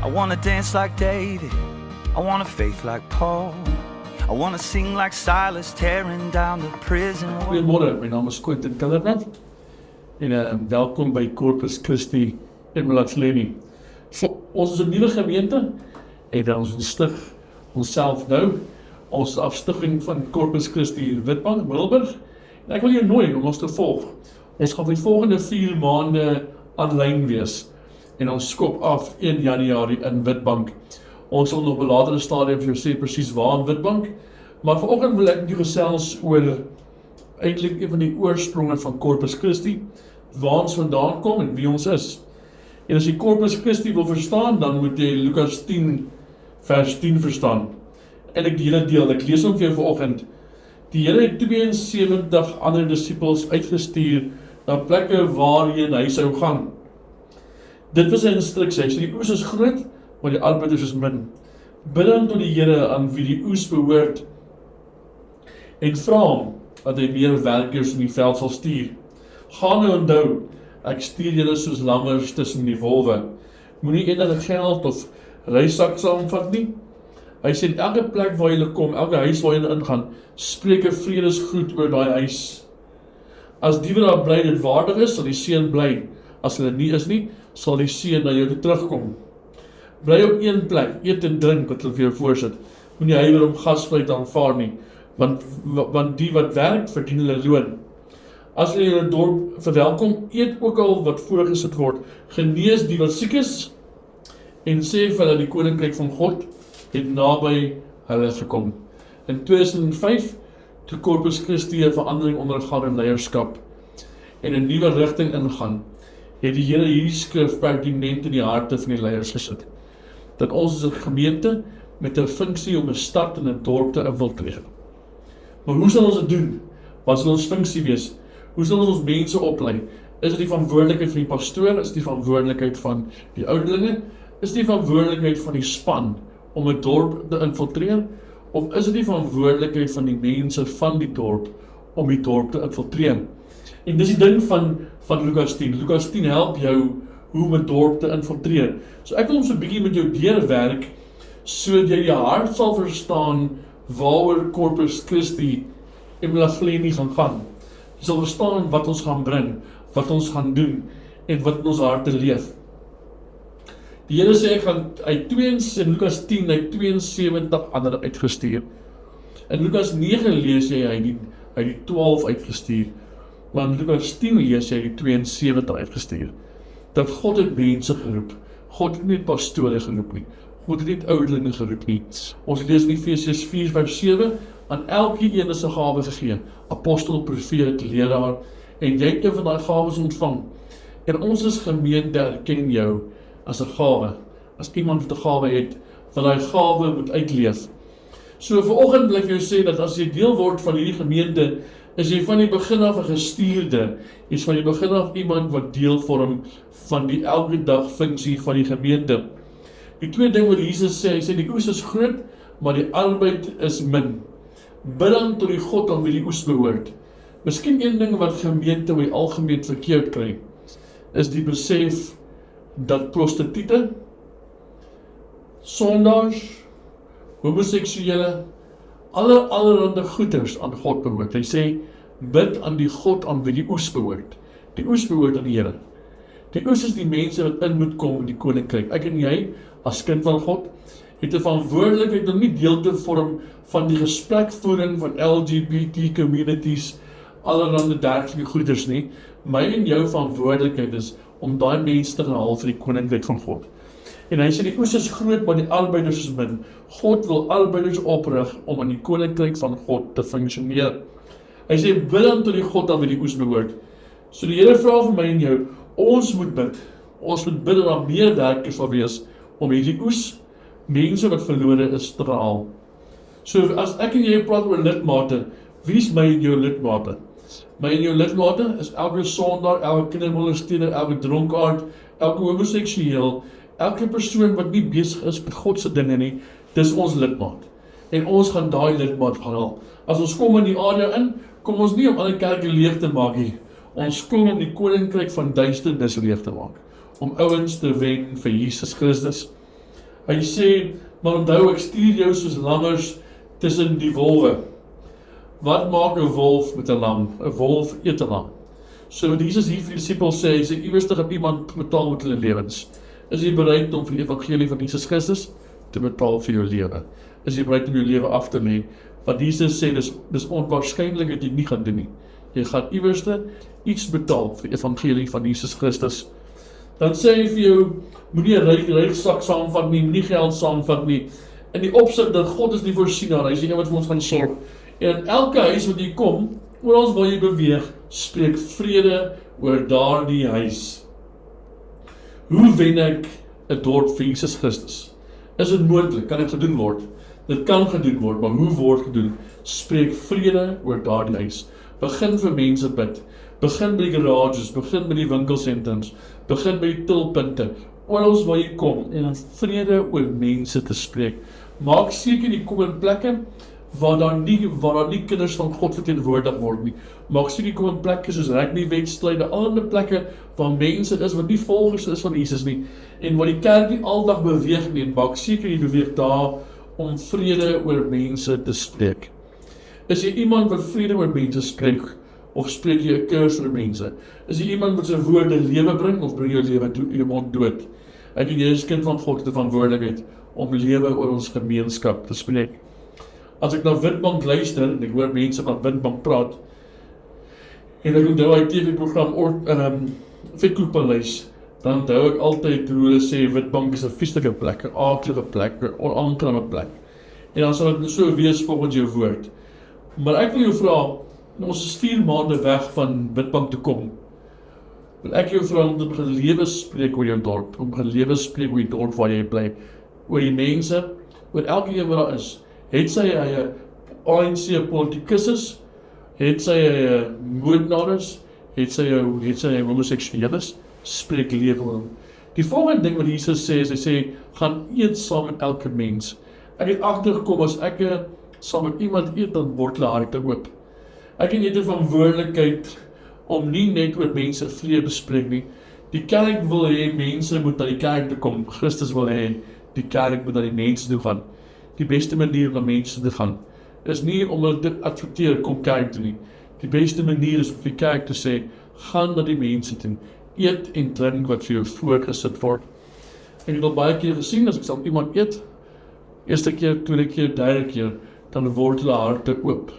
I wanna dance like David, I want a faith like Paul. I wanna sing like Silas, tearing down the prison wall. Goeiemôre, my naam is Quentin Killerman en welkom by Corpus Christi in Mlasleni. So, ons is 'n nuwe gemeente en ons stig onsself nou, ons afstigting van Corpus Christi in Witbank, Middelburg. En ek wil jou nooi om ons te volg. Ons gaan vir die volgende 4 maande aanlyn wees en ons skop af 1 Januarie in Witbank. Ons sal nog op 'n latere stadium vir jou sê presies waar in Witbank, maar vanoggend wil ek met jou gesels oor eintlik een van die oorspronge van Corpus Christi, waar ons vandaan kom en wie ons is. En as jy Corpus Christi wil verstaan, dan moet jy Lukas 10 vers 10 verstaan. En ek die hele deel, ek lees hom vir jou vanoggend. Die Here het 72 ander disippels uitgestuur na plekke waarheen hy sou gaan. Dit was sy instruksie. Hy sê die oes is groot, maar die arbeiders is min. Bid dan tot die Here aan wie die oes behoort en vra hom dat hy meer werkers in die veld sal stuur. Gaan nou onthou, ek stuur julle soos lammers tussen die wolwe. Moenie enige geld of reissak saamvat nie. Hy sê elke plek waar julle kom, elke huis waar julle ingaan, spreek 'n vredesgroet oor daai huis. As die wat daar bly dit waardig is, sal die seën bly. As hulle nie is nie, sal die seën na jou toe terugkom. Bly op een plek, eet en drink wat hulle vir jou voorsit. Moenie huiwer om gasvry te aanvaar nie, want die wat werk, verdien hulle loon. As hulle julle dorp verwelkom, eet ook al wat voorgesit word. Genees die wat siek is en sê vir hulle die koninkryk van God het naby hulle gekom. In 2005, toe Corpus Christi 'n verandering ondergaan in leierskap en 'n nuwe rigting ingaan, het die Here hierdie skrif pertinent in die harte van die leiers gesit. Dat ons as 'n gemeente met 'n funksie om 'n stad en 'n dorp te infiltreer. Maar hoe sal ons dit doen? Wat sal ons funksie wees? Hoe sal ons mense oplei? Is dit die verantwoordelikheid van die pastoor? Is dit die verantwoordelikheid van die ouderlinge? Is dit die verantwoordelikheid van die span om 'n dorp te infiltreer? Of is dit die verantwoordelikheid van die mense van die dorp om die dorp te infiltreer? En dis die ding van Lukas 10. Lukas 10 help jou hoe om 'n dorp te infiltreer. So ek wil ons 'n bietjie met jou deurwerk, sodat jy jou hart sal verstaan waaroor Corpus Christi in Mlasleni gaan. Jy sal verstaan wat ons gaan bring, wat ons gaan doen en wat in ons harte leef. Die Here sê ek gaan in Lukas 10 hy 72 ander uitgestuur. In Lukas 9 lees jy hy die 12 uitgestuur. Maar in Lukas 10 lees jy die 72 uitgestuur. Dat God het mense geroep. God het nie pastore geroep nie. God het nie ouderlinge geroep nie. Ons lees in Efesiërs 4 vers 7, aan elkeen is 'n gawe gegee. Apostel, profeet, leraar, en jy het een van daai gawes ontvang. En ons as gemeente erken jou as 'n gawe. As iemand wat 'n gawe het, van daai gawe moet uitleef. So vanoggend wil ek jou sê dat as jy deel word van hierdie gemeente, is jy van die begin af 'n gestuurde, is van die begin af iemand wat deel vorm van die elke dag funksie van die gemeente. Die tweede ding wat Jesus sê, hy sê die oes is groot, maar die arbeid is min. Bid dan tot die God aan wie die oes behoort. Miskien een ding wat gemeente oor die algemeen verkeerd kry, is die besef dat prostituie, sondaars, homoseksuele, allerhande goeders aan God behoort. Hy sê, bid aan die God aan wie die oes behoort. Die oes behoort aan die Here. Die oes is die mense wat in moet kom in die koninkryk. Ek en jy, as kind van God, het 'n verantwoordelikheid om nie deel te vorm van die gesprekvoering van LGBT communities, allerhande dergelike goeders nie. My en jou verantwoordelikheid is om daai mense te haal vir die koninkryk van God. En hy sê die oes is groot, maar die arbeiders is min. God wil arbeiders oprig om aan die koninkryk van God te funksioneer. Hy sê bid dan tot die God aan wie die oes behoort. So die Here vra vir my en jou, ons moet bid. Ons moet bid dat daar meer werkers sal wees om hierdie oes, mense wat verlore is, te haal. So as ek en jy praat oor lidmate, wie is my en jou lidmate? My en jou lidmate is elke sondaar, elke kindermolesteerder, elke dronkaard, elke homoseksueel, elke persoon wat nie besig is met God se dinge nie, dis ons lidmaat. En ons gaan daai lidmaat gaan haal. As ons kom in die area in, kom ons nie om alle kerke leeg te maak nie. Ons kom om die koninkryk van duisternis leeg te maak. Om ouens te wen vir Jesus Christus. Hy sê, maar onthou, ek stuur jou soos lammers tussen die wolwe. Wat maak 'n wolf met 'n lam? 'n Wolf eet 'n lam. So wat Jesus hier vir die disippels sê, hy sê, iewers gaan iemand betaal met hulle lewens. Is jy bereid om vir die evangelie van Jesus Christus te betaal vir jou lewe? Is jy bereid om jou lewe af te lê? Want Jesus sê, dis onwaarskynlik dat jy nie gaan doen nie. Jy gaan iewers iets betaal vir die evangelie van Jesus Christus. Dan sê hy vir jou, moenie 'n ryk sak saamvat nie, moenie geld saamvat nie. In die opsig dat God is die voorsienaar, hy is die een wat vir ons gaan sorg. En in elke huis wat jy kom, oral waar jy beweeg, spreek vrede oor daardie huis. Hoe wen ek 'n dorp vir Jesus Christus? Is dit moontlik? Kan dit gedoen word? Dit kan gedoen word, maar hoe word gedoen? Spreek vrede oor daardie huis. Begin vir mense bid. Begin by die garages, begin by die winkelsentrums, begin by die tilpunte. Oral waar jy kom en dan vrede oor mense te spreek. Maak seker jy kom in plekke waar daar nie kinders van God verteenwoordig word nie. Maak seker jy kom in plekke soos rugby-wedstryde, allerlei plekke waar mense is wat nie volgers is van Jesus nie en waar die kerk nie aldag beweeg nie. Maak seker jy beweeg daar om vrede oor mense te spreek. Is jy iemand wat vrede oor mense spreek of spreek jy 'n curse oor mense? Is jy iemand wat sy woorde lewe bring of bring jou lewe jou mond dood? Ek en jy is kind van God, die verantwoordelikheid om lewe oor ons gemeenskap te spreek. As ek na Witbank luister en ek hoor mense van Witbank praat en ek onthou hy TV-program Fikkoepaleis, dan onthou ek altyd hoe hulle sê Witbank is 'n vieslike plek, 'n aaklige plek, 'n onaangename plek. En dan sal dit so wees volgens jou woord. Maar ek wil jou vra, ons is 4 maande weg van Witbank te kom. Wil ek jou vra om te begin lewe spreek oor jou dorp, om begin lewe spreek oor die dorp waar jy bly, oor die mense, oor elke een wat daar is. Het sy 'n ANC politikus is, het sy 'n moordenaars, het sy 'n homoseksuelis, spreek lewe oor hom. Die volgende ding wat Jesus sê, is hy sê, gaan eet saam met elke mens. Ek het agtergekom, as ek saam met iemand eet, dan word hulle harte oop. Ek het 'n verantwoordelikheid om nie net oor mense vrede bespreek nie. Die kerk wil hê mense moet na die kerk toe kom. Christus wil hê die kerk moet na die mense toe gaan. Die beste manier om na mense te gaan is nie om hulle te adverteer, kom kerk toe nie. Die beste manier is om vir die kerk te sê, gaan na die mense toe. Eet en drink wat vir jou voorgesit word. En ek het al baie keer gesien, as ek saam iemand eet, eerste keer, tweede keer, derde keer, dan word hulle harte oop.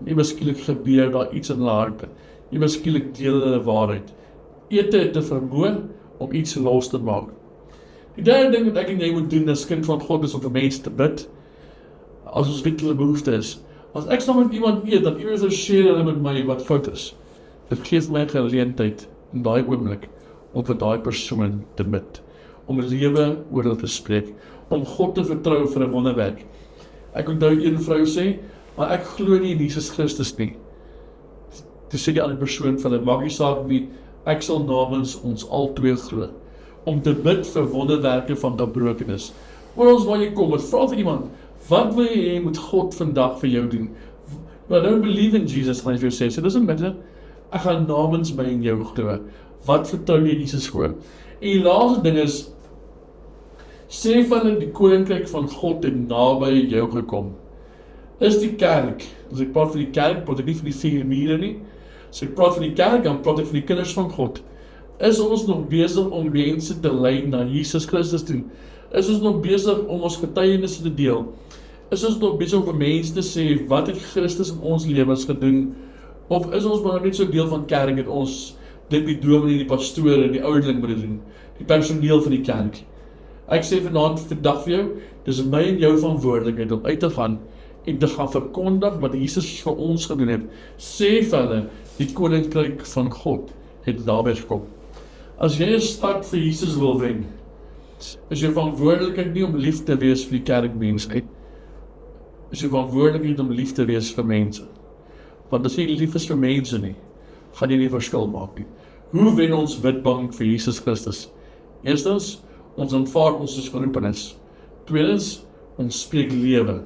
En miskien gebeur daar iets in hulle harte. En miskien deel hulle waarheid. Ete het 'n vermoë om iets los te maak. Die derde ding wat ek en jy moet doen as kind van God is om vir mense te bid. As ons weet hulle behoefte is. As ek saam met iemand eet, dan iewers share hulle met my wat fout is. Dit gee my geleentheid in daai oomblik om vir daai persoon te bid. Om lewe oor hulle te spreek. Om God te vertrou vir 'n wonderwerk. Ek onthou een vrou sê, maar ek glo nie in Jesus Christus nie. Toe sê die ander persoon van hulle, maak nie saak wie, ek sal namens ons albei glo. Om te bid vir wonderwerke van gebrokenis. Oral waar jy kom, vra vir iemand, wat wil jy hê moet God vandag vir jou doen? But I don't believe in Jesus, gaan jy vir jou sê, so doesn't matter, ek gaan namens my en jou glo. Wat vertrou jy Jesus voor? En die laaste ding is, sê van in die koninkryk van God het naby jou gekom. Is die kerk, as ek praat van die kerk, praat ek nie van die 4 mure nie. As ek praat van die kerk, dan praat ek van die kinders van God. Is ons nog besig om mense te lei na Jesus Christus toe? Is ons nog besig om ons getuienisse te deel? Is ons nog besig om vir mense te sê, wat het Christus in ons lewens gedoen? Of is ons maar net so deel van kerk, dat ons dit die dominee, die pastoor en die ouderling moet doen, die personeel van die kerk? Ek sê vandag vir jou, dis my en jou verantwoordelikheid om uit te gaan en te gaan verkondig wat Jesus vir ons gedoen het. Sê vir hulle, die koninkryk van God het naby gekom. As jy 'n stad vir Jesus wil wen, is jou verantwoordelikheid nie om lief te wees vir die kerkmense nie. Is jou verantwoordelikheid om lief te wees vir mense. Want as jy lief is vir mense nie, gaan jy nie verskil maak nie. Hoe wen ons Witbank vir Jesus Christus? Eerstens, ons aanvaar ons geroepenis. Tweedens, ons spreek lewe.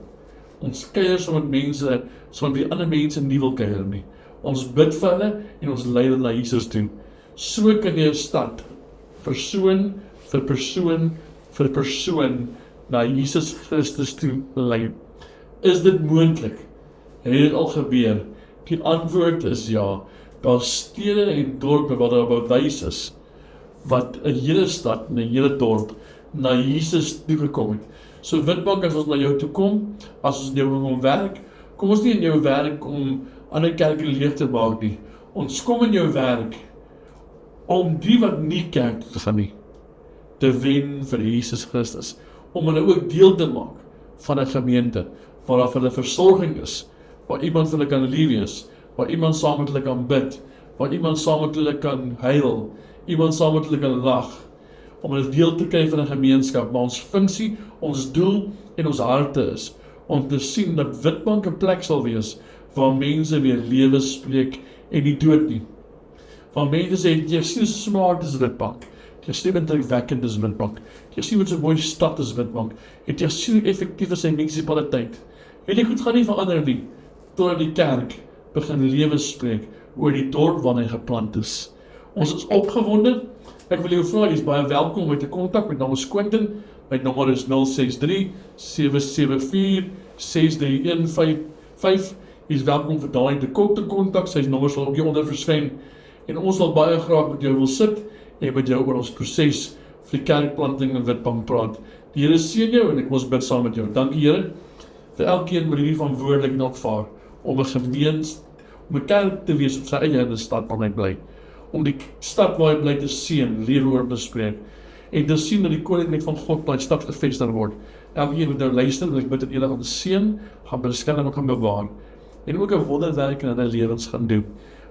Ons kuier saam met mense, saam met die ander mense nie wil kuier nie. Ons bid vir hulle en ons lei hulle na Jesus toe. So kan jy 'n stad, persoon vir persoon vir persoon, na Jesus Christus toe lei. Is dit moontlik? Het dit al gebeur? Die antwoord is ja. Daar stede en dorpe wat daar bewys is, wat 'n hele stad en 'n hele dorp na Jesus toegekom het. So Witbank, as ons na jou toe kom, as ons in jou wil werk, kom ons nie in jou werk om ander kerke leeg te maak nie. Ons kom in jou werk om die wat nie kerk toe gaan nie, te wen vir Jesus Christus, om hulle ook deel te maak van 'n gemeente, waar daar vir hulle versorging is, waar iemand vir hulle kan lief wees, waar iemand saam met hulle kan bid, waar iemand saam met hulle kan huil, iemand saam met hulle kan lag, om hulle deel te kry van 'n gemeenskap, maar ons funksie, ons doel en ons harte is, om te sien dat Witbank 'n plek sal wees, waar mense weer lewe spreek en nie dood nie. Waar mense sê, jy sien smart is Witbank, jy sien indrukwekkend is Witbank, jy sien wat so mooi stad is Witbank, het jy sien effektief is sy munisipaliteit. En die goed gaan nie verander nie, totdat die kerk begin lewe spreek oor die dorp waarin hy geplant is. Ons is opgewonde. Ek wil jou vra, jy is baie welkom om my te kontak. My naam is Quentin. My nommer is 063-774-6315. Jy is welkom vir daai te kontak. Sy nommer sal ook hieronder verskyn. En ons sal baie graag met jou wil sit en met jou oor ons proses vir die kerkplanting in Witbank praat. Die Here seën jou en ek wil bid saam met jou. Dankie Here vir elkeen wat hierdie verantwoordelik nog vaar om 'n gemeens, om 'n kerk te wees op sy eie in die stad waar hy bly. Om die stad waar hy bly te seën, lewe oor bespreek. En te sien dat die koninkryk van God by die stad gevestig word. Elkeen wat nou luister, en ek bid dat julle gaan seën, gaan beskerm en gaan bewaar. En ook 'n wonderwerk in hulle lewens gaan doen.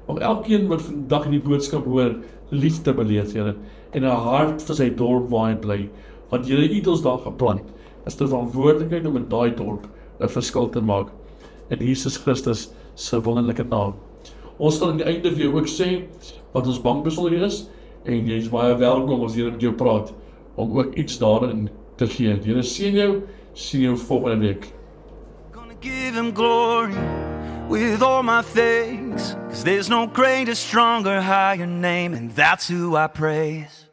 Om elkeen wat vandag in die boodskap hoor, liefde beleef, Here, en 'n hart vir sy dorp waar hy bly. Want Here het ons daar geplant. Is die verantwoordelikheid om in daai dorp 'n verskil te maak. In Jesus Christus se wonderlike naam. Ons gaan aan die einde vir jou ook sê wat ons bankbesonderhede is, en jy is baie welkom as jy met jou praat, om ook iets daarin te gee. Here seën jou, sien jou volgende week. Gonna give him glory with all my thanks, 'cause there's no greater, stronger, higher name, and that's who I praise.